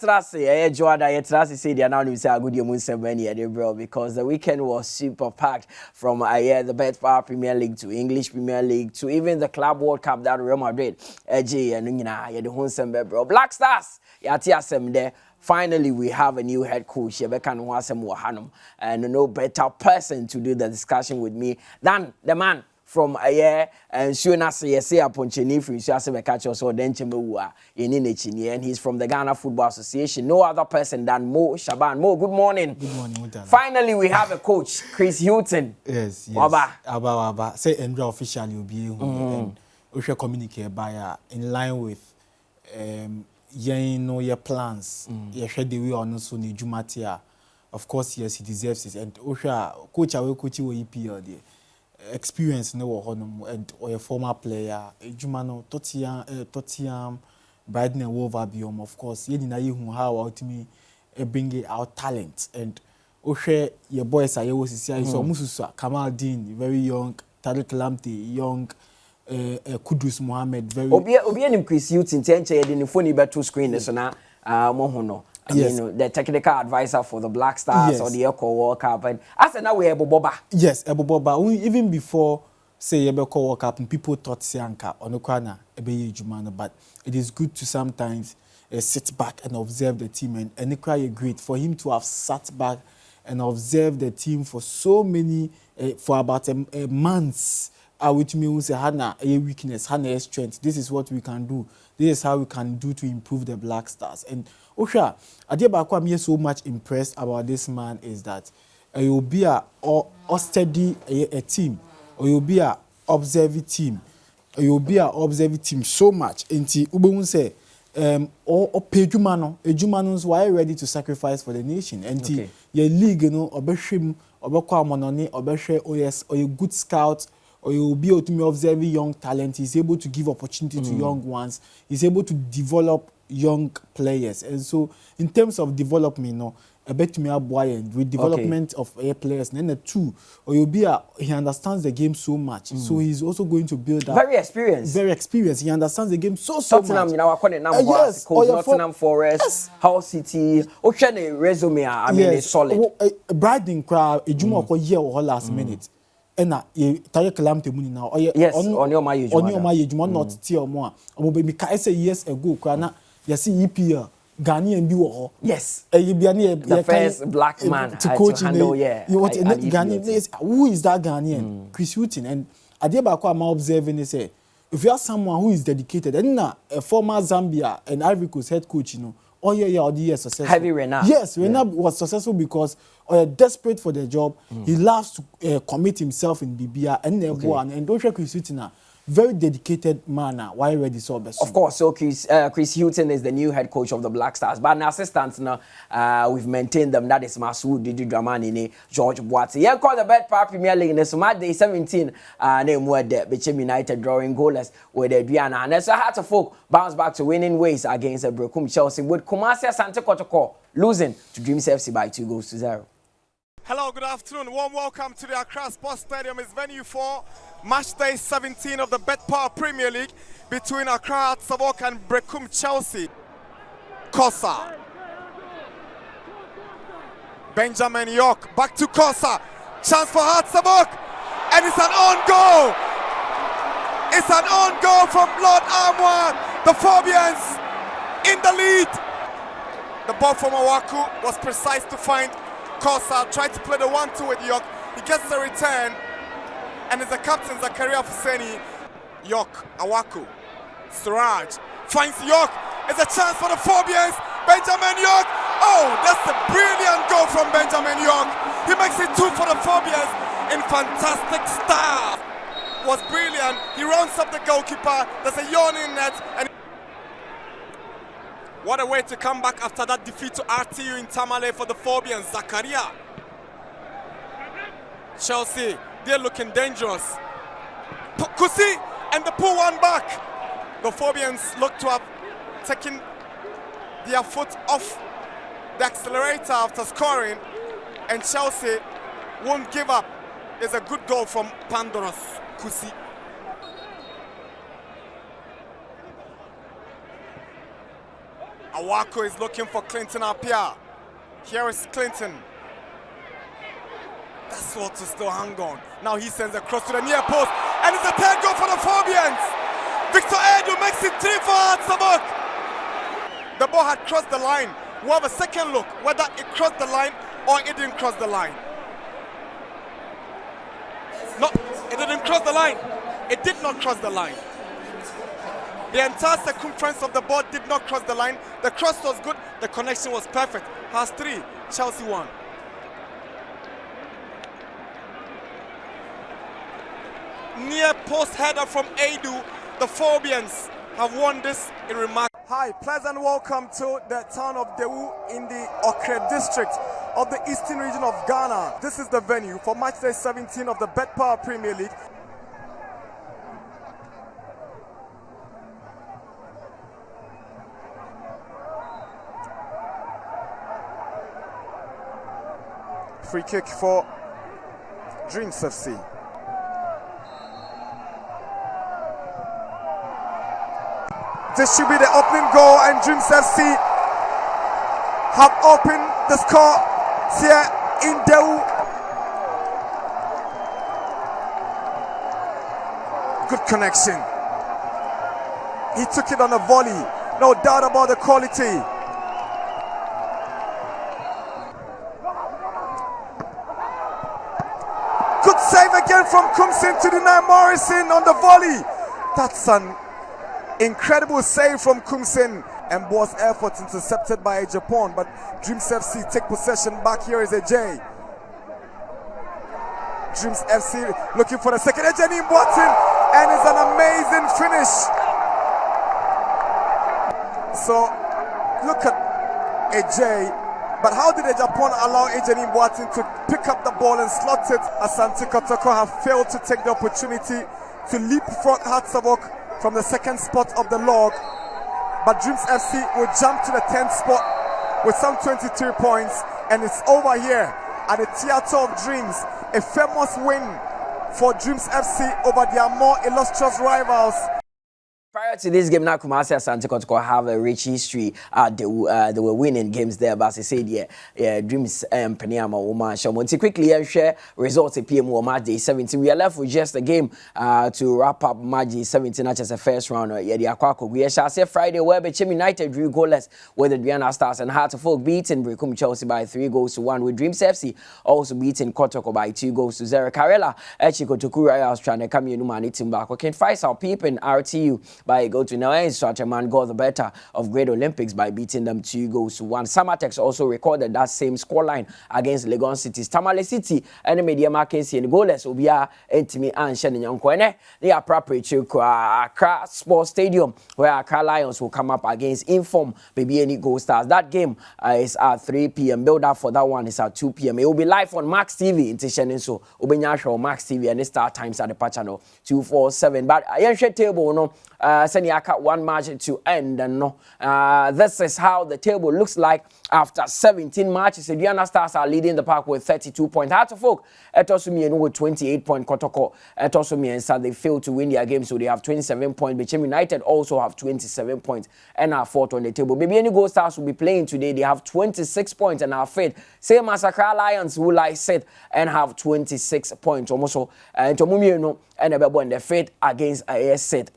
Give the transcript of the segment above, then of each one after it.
trust say they now say a good bro, because the weekend was super packed from the Bet Premier League to English Premier League to even the Club World Cup that Real Madrid and bro. Black Stars there. Finally, we have a new head coach. And no better person to do the discussion with me than the man from and soon as say upon Chini free so as catch us or then and he's from the Ghana Football Association. No other person than Mo Shaban. Mo, good morning. Good morning, Mutala. Finally, we have a coach, Chris Hilton. Yes. Aba. Say Andrew officially will be and we shall communicate by in line with your plans. You share the way on so ni Jumatia. Of course, yes, he deserves it. And Osha coach away coach EPL there. Experience no honum and or a former player Jumano Tottenham Brighton and Wolverhampton, of course ye na you how ultimately bring out talent and share your boys are you so Mususa Kamal Dean very young, Tariq Lamptey young, Kudus Mohammed very obi any Chris Hilton tenche the phone better screen so na mo yes. The technical advisor for the Black Stars, yes, or the Echo World Cup. And as now we have Boba. Yes, Boba. Even before say Echo World Cup, people thought Sianka on Okwana Ebeye Jumano, but it is good to sometimes sit back and observe the team. And Nikra agreed for him to have sat back and observed the team for so many for about months. Which means Hana a weakness, Hana a strength. This is what we can do. This is how we can do to improve the Black Stars. And Osha, Adebakwa, I'm so much impressed about this man is that you'll be a steady a team, or you'll be a observing team, or you'll be a observing team so much. Inti Ubun say or Pejumanos why ready to sacrifice for the nation. And okay, your league, Obeshim, Obekwa Mononi, Obeshe OS, or you good scout. Or you'll be able to observe young talent. He's able to give opportunity to young ones. He's able to develop young players. And so, in terms of development, I bet me with development of players. And then the two, or you'll be he understands the game so much. So he's also going to build that. Very experienced. He understands the game so Tottenham, much. I call it number yes. Nottingham Forest, yes. Hull City. Ocean resume. I mean, it's solid. Brighton crowd. A Juma year or last minute. Ena ye Tariq Lamptey muni now. Yes, on your Juma not tier more. Omo ka say years ago kana you see EPL Ghanaian bi wo. Yes. The first black man to coach handle, you want Ghanaian. Who is that Ghanaian? Chris Hilton. And Adebakwa am observing they say if you are someone who is dedicated and a former Zambia and Ivory Coast head coach, successful. Heavy Renard. Yes, Renard was successful because desperate for the job. He loves to commit himself in BBR and Chris Hilton, very dedicated man. Why ready so best? Of course, so Chris Hilton is the new head coach of the Black Stars. But an assistant now, we've maintained them. That is Masoud Didi Dramani, George Boati. Yeah, called the Bet Premier League in the Sumat Day 17. Name word there, Bechem United drawing goalless with Adriana. And so had to folk bounce back to winning ways against Brekum Chelsea with Kumasi Asante Kotoko losing to Dreams FC by 2-0. Hello, good afternoon. Warm welcome to the Accra Sports Stadium. It's venue for match day 17 of the Bet Premier League between Accra Sabok and Brekum Chelsea. Kosa. Benjamin York back to Kosa. Chance for Sabok. And it's an own goal. It's an own goal from Lord Armour. The Fabians in the lead. The ball from Awaku was precise to find Kosa, tried to play the 1-2 with York. He gets the return, and it's the captain Zakaria Fuseni. York, Awaku, Suraj finds York. It's a chance for the Fabians. Benjamin York. Oh, that's a brilliant goal from Benjamin York. He makes it 2 for the Fabians in fantastic style. Was brilliant. He rounds up the goalkeeper. There's a yawning net. And what a way to come back after that defeat to RTU in Tamale for the Fabians. Zakaria. Chelsea, they're looking dangerous. Kusi, and they pull one back. The Fabians look to have taken their foot off the accelerator after scoring, and Chelsea won't give up. There's a good goal from Pandoros Kusi. Awako is looking for Clinton Apia. Here is Clinton. That's what to still hang on. Now he sends a cross to the near post, and it's a third goal for the Phobians. Victor Edu makes it 3 for Hatzabok. The ball had crossed the line. We'll have a second look whether it crossed the line or it didn't cross the line. No, it didn't cross the line. It did not cross the line. The entire circumference of the ball did not cross the line. The cross was good. The connection was perfect. Has 3, Chelsea 1. Near post header from Edu. The Phobians have won this in remark. Hi, pleasant welcome to the town of Dewu in the Okre district of the eastern region of Ghana. This is the venue for match day 17 of the Bet Power Premier League. Free kick for Dreams FC. This should be the opening goal, and Dreams FC have opened the score here in Dewu. Good connection. He took it on a volley. No doubt about the quality. Good save again from Kumsin to deny Morrison on the volley. That's an incredible save from Kumsin, and Bo's effort intercepted by Japan, but Dreams FC take possession. Back here is a J. Dreams FC looking for the second. Ejeni Mbotin, and it's an amazing finish. So look at AJ, but how did Japan allow Ejeni Mbotin to pick up the ball and slot it? Asante Kotoko have failed to take the opportunity to leapfrog Hatzabok from the second spot of the log, but Dreams FC will jump to the 10th spot with some 23 points, and it's over here at the Theatre of Dreams. A famous win for Dreams FC over their more illustrious rivals. Prior to this game, now Kumasi Asante Kotoko have a rich history. They were winning games there, but as I said, Dreams Peniama Woman Shamonti quickly share results at PM match day 17. We are left with just a game to wrap up match day 17 as a first round. The Akwako. We shall say Friday where Bechem United drew goalless with the Diana Stars and Hartlepool beating Brekum Chelsea by 3-1, with Dreams FC also beating Kotoko by 2-0. Karela Kotoko Royals trying to come in Mani Timba. Can fight our people in RTU by go to now, and Shaban got the better of Great Olympics by beating them 2-1. Samatex also recorded that same scoreline against Legon City's Tamale City and the media markets in goalless Obia Entimi and Shannon Yonkwane. They are prepared to Accra Sports Stadium where Accra Lions will come up against Inform Baby Any Gold Stars. That game is at 3 p.m. Build up for that one is at 2 p.m. It will be live on Max TV in Shannon, so Obenyasho Max TV and the start times at the channel 247. But I share table no. Seniaka one match to end, and no. This is how the table looks like after 17 matches. The Diana Stars are leading the pack with 32 points. Hartlepool, Etosumi with 28 points. Kotoko, Etosumi and Sad, they failed to win their game, so they have 27 points. Bechem United also have 27 points and are fourth on the table. Maybe any Gold Stars will be playing today. They have 26 points and are fifth. Same as Accra Lions, who lie set and have 26 points. Almost and Tomumi and the fifth against AS set.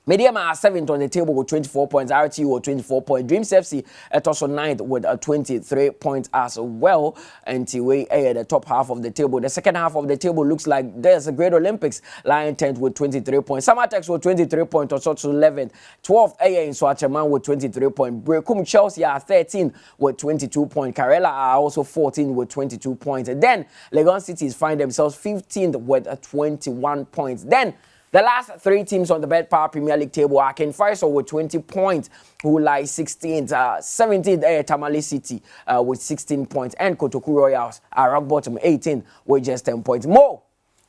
Medium are 7th on the table with 24 points. RTU with 24 points. Dreams FC at also 9th with 23 points as well. And we at the top half of the table. The second half of the table looks like there's a Great Olympics. Lion 10th with 23 points. Samatex with 23 points. Also to 11th. 12th AA in Swachaman with 23 points. Brekum Chelsea are 13 with 22 points. Karela are also 14 with 22 points. And then Legon Cities find themselves 15th with 21 points. Then the last three teams on the Bet Power Premier League table are Ken Faisal with 20 points, who lie 16th, 17th, Tamale City with 16 points, and Kotoko Royals are rock bottom 18 with just 10 points. More.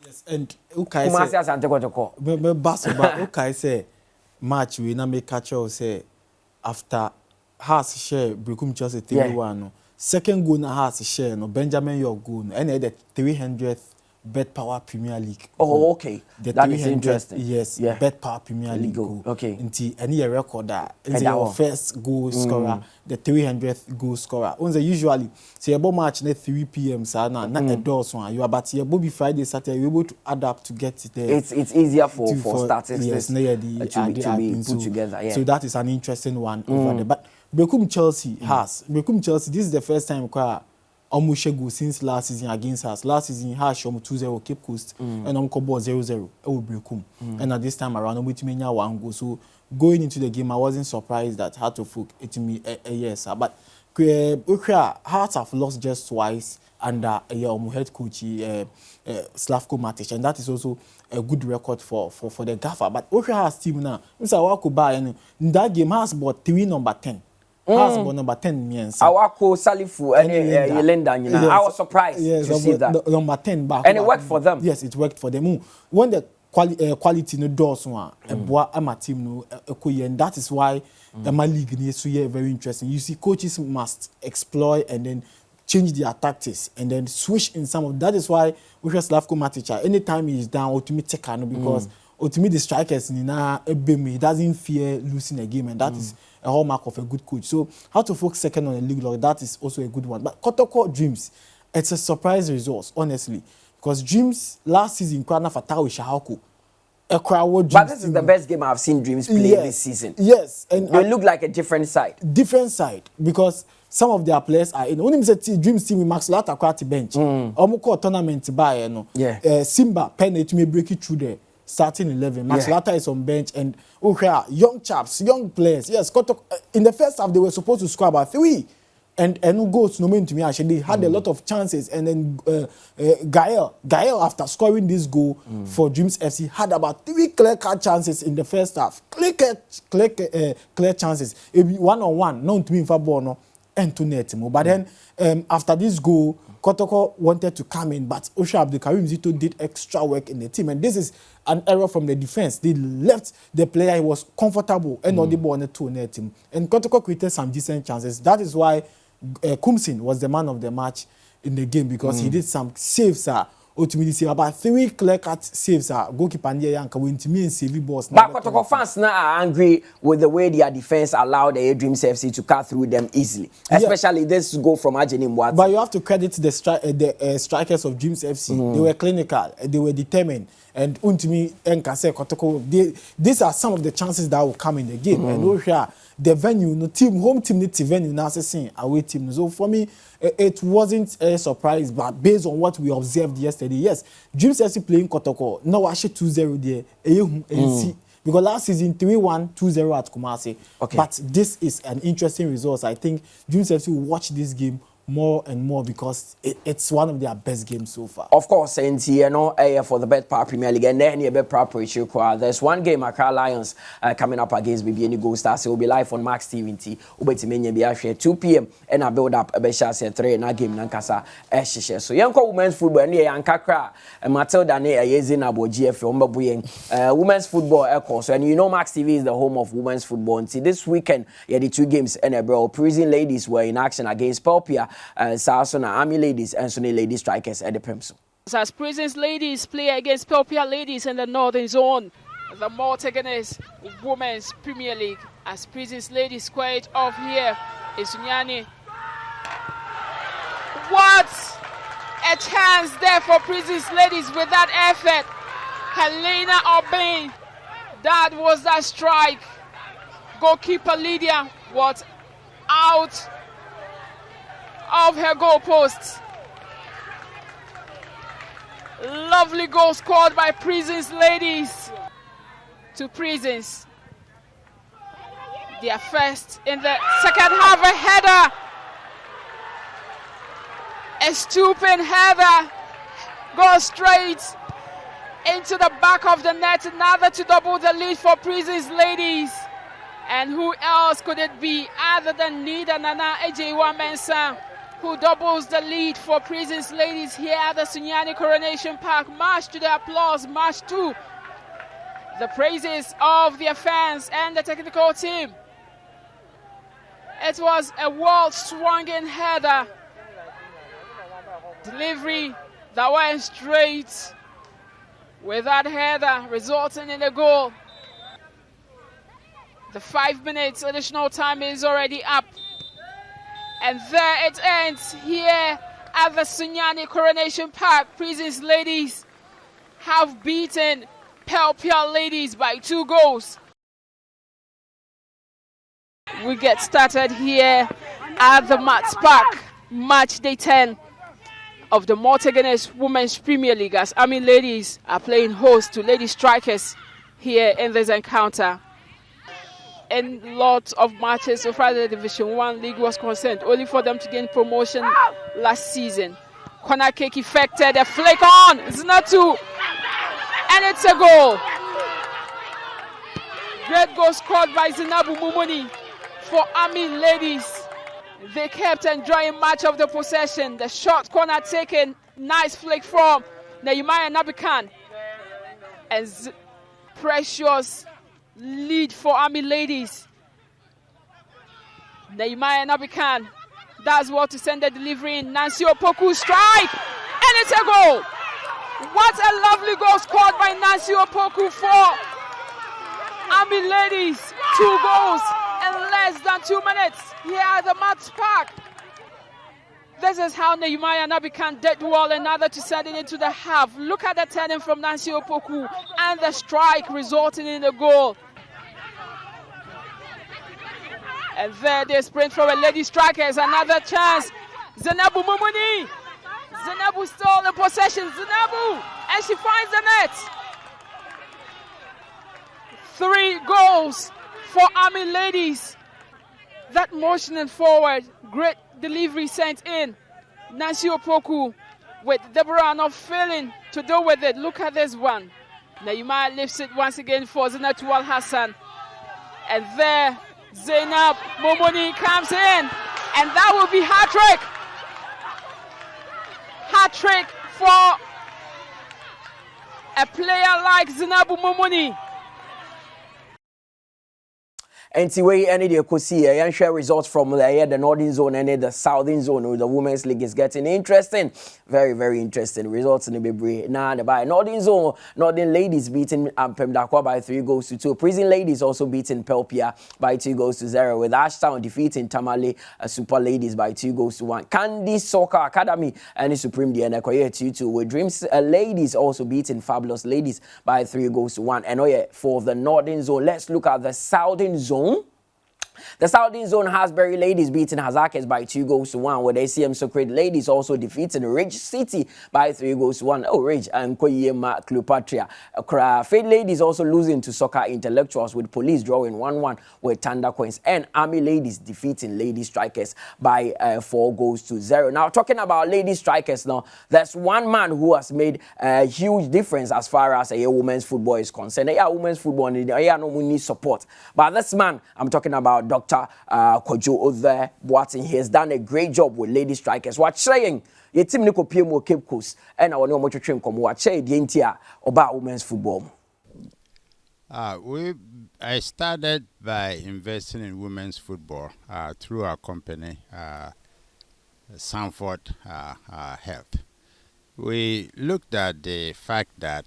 Yes, and okay, say match we na make catch up say after Haas share Brekum Chelsea 3-1. Second goal na Haas share no Benjamin York goal and the 300th Bet Power Premier League. Oh, okay. That is interesting. Yes, yeah. Bet Power Premier League. Okay. Until any record that is our first goal scorer, the 300th goal scorer. Usually, say about match at 3 p.m. So not a door so you are, but here Bobby Friday, Saturday, you're able to adapt to get it there. It's easier for statistics yes, to be put together. Yeah. So that is an interesting one over there. But Bekum Chelsea this is the first time almost go since last season against us. Last season, has 2-0 Cape Coast and Kobo 0-0. And at this time around, we one goal. So going into the game, I wasn't surprised that Heart of Oak it me a yes. But Hearts have lost just twice under head coach Slavko Matic, and that is also a good record for the Gaffer. But Hearts team now, Mr. Wakuba, and that game has about 3 number 10. Has number 10 means. Awako Salifu and Yelenda, you know. I was surprised to see that. Number 10 back. And it worked for them. Yes, it worked for them. When the quality no doors one, a team no, and that is why the league is so very interesting. You see, coaches must exploit and then change their tactics and then switch in some of that. Is why we have Slavko Matic. Anytime he is down, ultimately take because ultimately the strikers he doesn't fear losing a game, and that is a hallmark of a good coach. So how to focus second on a league log, that is also a good one. But Kotoko Dreams, it's a surprise result, honestly, because Dreams last season Kwana Fatawi Shahako. But this is the best game I've seen Dreams play this season. Yes, and they look like a different side. Different side, because some of their players are in. When you say Dreams team, Max Lata Kwati bench. Omuko tournament by Simba pen it may break it through there. Starting 11, Max Lata is on bench, and young chaps, young players. Yes, in the first half they were supposed to score about 3, and no goals no mean to me. Actually, they had a lot of chances, and then Gael after scoring this goal for Dreams FC had about 3 clear-cut chances in the first half. Clear chances. It be 1-on-1, not to me for ball no, and to net. But then after this goal, Kotoko wanted to come in, but Osha Abdulkarim Zito did extra work in the team, and this is an error from the defense. They left the player; he was comfortable and not the ball on the 2-net team. And Kotoko created some decent chances. That is why Kumsin was the man of the match in the game, because he did some saves. Ultimately, say about 3 clear-cut saves. Goalkeeper Nyanka went to me and save balls. But Kotoko fans now are angry with the way their defense allowed the Dreams FC to cut through them easily, especially this goal from Ajeni Mwati. But you have to credit the strikers of Dreams FC. They were clinical, they were determined, and Untimi and Kase Kotoko. These are some of the chances that will come in the game. And the venue, home team needs to venue now saying away team. So for me, it wasn't a surprise, but based on what we observed yesterday, yes, Dreams FC playing Kotoko. Now actually 2-0 there. Because last season 3-1, 2-0 at Kumasi. Okay. But this is an interesting result. I think Dreams FC will watch this game more and more, because it's one of their best games so far. Of course, and for the Bet Power Premier League, and then you Bet Power there's one game, Accra Lions coming up against BBN Gold Stars. It will be live on Max TV. Ubetimenya be actually 2 p.m. and I build up a Besha 3 and a game Nankasa Eshisha. So young women's football and Yankakra and Matilda ne Yezin abo GF women's football echo. So and you know Max TV is the home of women's football. And see this weekend, the 2 games and Prison Ladies were in action against Pelpia. Sarsona Army Ladies and Sunni Lady Strikers at the Pimso. As Prisons Ladies play against Pelpia Ladies in the Northern Zone, the Morteganese Women's Premier League. As Prisons Ladies square it off here is Sunyani. What a chance there for Prisons Ladies with that effort. Helena Obey, that was that strike. Goalkeeper Lydia was out of her goal post. Lovely goal scored by Prisons Ladies to Prisons. Their first in the second half, a header. A stooping header goes straight into the back of the net, another to double the lead for Prisons Ladies. And who else could it be other than Nida Nana Ejewa Mensah, who doubles the lead for Prisons Ladies here at the Sunyani Coronation Park. March to the applause, march to the praises of their fans and the technical team. It was a world-swinging header. Delivery That went straight with that header, resulting in a goal. The 5 minutes additional time is already up. And there it ends here at the Sunyani Coronation Park. Prisons ladies have beaten Pelpia ladies by 2 goals. We get started here at the Mats Park, match day 10 of the Morteganes Women's Premier League, as Army ladies are playing host to Lady Strikers here in this encounter. In lots of matches so far the Division 1 league was concerned, only for them to gain promotion last season. Corner kick effected, a flick on, Zinatu, and it's a goal. Great goal scored by Zinabu Mumuni for Army ladies. They kept enjoying much of the possession. The short corner taken, nice flick from Nehemiah Nabikan. And precious lead for Army ladies. Nehemiah Nabikan does well to send the delivery in. Nancy Opoku strike, and it's a goal. What a lovely goal scored by Nancy Opoku for Army ladies. 2 goals in less than 2 minutes here at the Mats Park. This is how Nehemiah Nabikan did well, another to send it into the half. Look at the turning from Nancy Opoku and the strike resulting in a goal. And there they sprint for a Lady Strikers, another chance. Zainabu Mumuni. Zainabu still in possession. Zainabu, and she finds the net. 3 goals for Army ladies. That motioning forward, great delivery sent in. Nancy Opoku with Deborah not failing to deal with it. Look at this one. Nehemiah lifts it once again for Zinatu Al Hassan. And there, Zainab Momoni comes in. And that will be hat-trick. Hat-trick for a player like Zainabu Momoni. And see any day could see and share results from the northern zone and the southern zone. The women's league is getting interesting. Very, very interesting results in the Bibri. Now the by northern zone, northern ladies beating Pemdakwa by 3 goals to 2. Prison ladies also beating Pelpia by 2 goals to 0. With Ashtown defeating Tamale Super Ladies by 2 goals to 1. Candy Soccer Academy and the Supreme DNA 2-2. With Dreams ladies also beating Fabulous Ladies by 3 goals to 1. And for the northern zone, let's look at the southern zone. The Southern Zone Hasbury ladies beating Hazakes by 2 goals to 1, with ACM Socrates ladies also defeating Ridge City by 3 goals to 1. Oh, Ridge and Koyema Cleopatra. Fade ladies also losing to Soccer Intellectuals, with Police drawing 1-1 with Thunder Coins, and Army ladies defeating Lady Strikers by 4 goals to 0. Now, talking about Lady Strikers now, there's one man who has made a huge difference as far as women's football is concerned. Women's football needs support. But this man, I'm talking about Dr. Kojo Ove Boateng. He has done a great job with Lady Strikers. What saying? Your team niko PM Cape Coast and I want to train come what say the entire about women's football. I started by investing in women's football through our company, Sanford Health. We looked at the fact that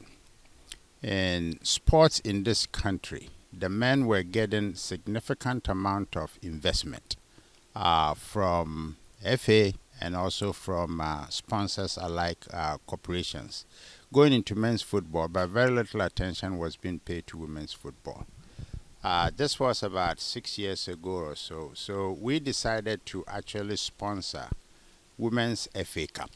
in sports in this country, the men were getting significant amount of investment from FA and also from sponsors alike corporations going into men's football, but very little attention was being paid to women's football. This was about 6 years ago or so. So we decided to actually sponsor Women's FA Cup.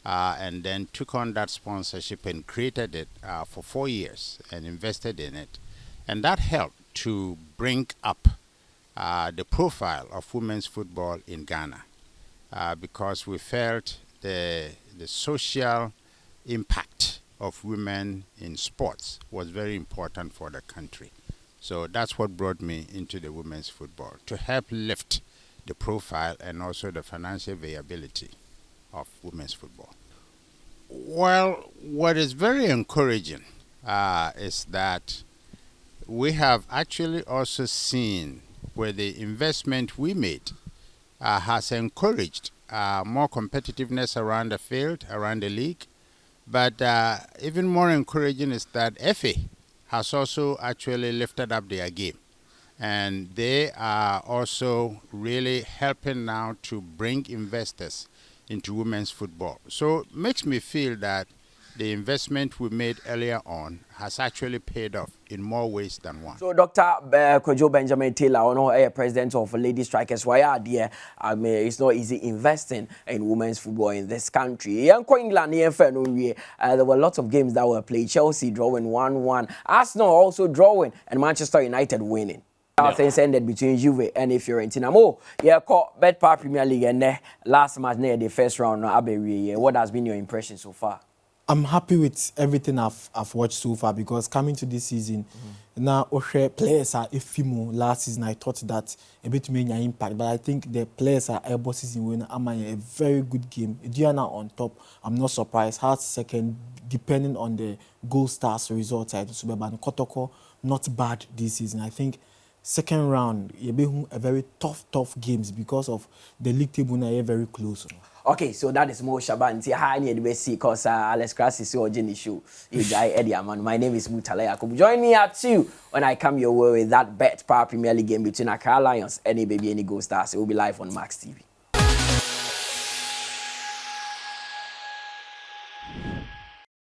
And then took on that sponsorship and created it for 4 years and invested in it. And that helped to bring up the profile of women's football in Ghana because we felt the social impact of women in sports was very important for the country. So that's what brought me into the women's football, to help lift the profile and also the financial viability of women's football. Well, what is very encouraging is that we have actually also seen where the investment we made has encouraged more competitiveness around the field, around the league. But even more encouraging is that FA has also actually lifted up their game. And they are also really helping now to bring investors into women's football. So it makes me feel that the investment we made earlier on has actually paid off in more ways than one. So Dr. Kojo Benjamin Taylor, president of Lady Strikers, why are there? I mean, it's not easy investing in women's football in this country. Young England, there were lots of games that were played. Chelsea drawing 1-1, Arsenal also drawing, and Manchester United winning. Things ended between Juve and Fiorentina. Caught Bet Premier League and last match near the first round. What has been your impression so far? I'm happy with everything I've watched so far because coming to this season, now players are efimo. Last season I thought that a bit made an impact, but I think the players are able season winner. I'm a very good game. Diana on top. I'm not surprised. Hard second, depending on the goal stars results. Kotoko not bad this season. I think second round you be a very tough games because of the league table now very close. Okay, so that is more Shaban. Because Alex Krass is so Jenny show. My name is Mutala Yakubu. Join me at 2 when I come your way with that Bet Power Premier League game between Accra Lions and any Gold Stars. It will be live on Max TV.